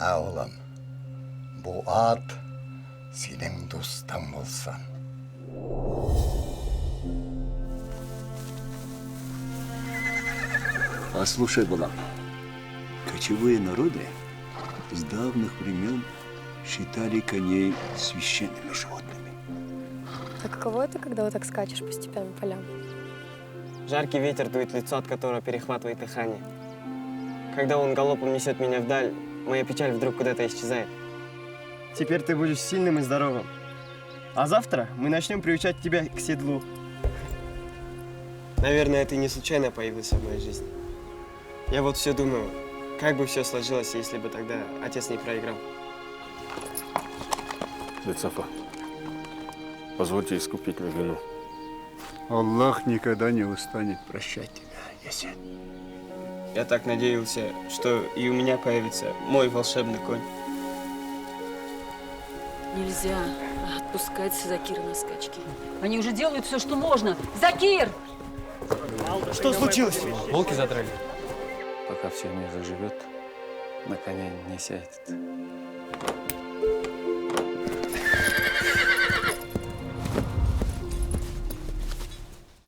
Oğlum, bu at senin dostun olsan. Послушай, Балам, кочевые народы с давних времен считали коней священными животными. А каково это, когда вот так скачешь по степям и полям? Жаркий ветер дует в лицо, от которого перехватывает дыхание. Когда он галопом несет меня вдаль, моя печаль вдруг куда-то исчезает. Теперь ты будешь сильным и здоровым. А завтра мы начнем приучать тебя к седлу. Наверное, ты не случайно появился в моей жизни. Я вот все думаю, как бы все сложилось, если бы тогда отец не проиграл. Дядя Сафа, позвольте искупить мою вину. Аллах никогда не устанет прощать тебя, Ясин. Я так надеялся, что и у меня появится мой волшебный конь. Нельзя отпускать Закира на скачки. Они уже делают все, что можно. Закир! Что случилось? Волки задрали. Пока все не заживет, на коня не сядет.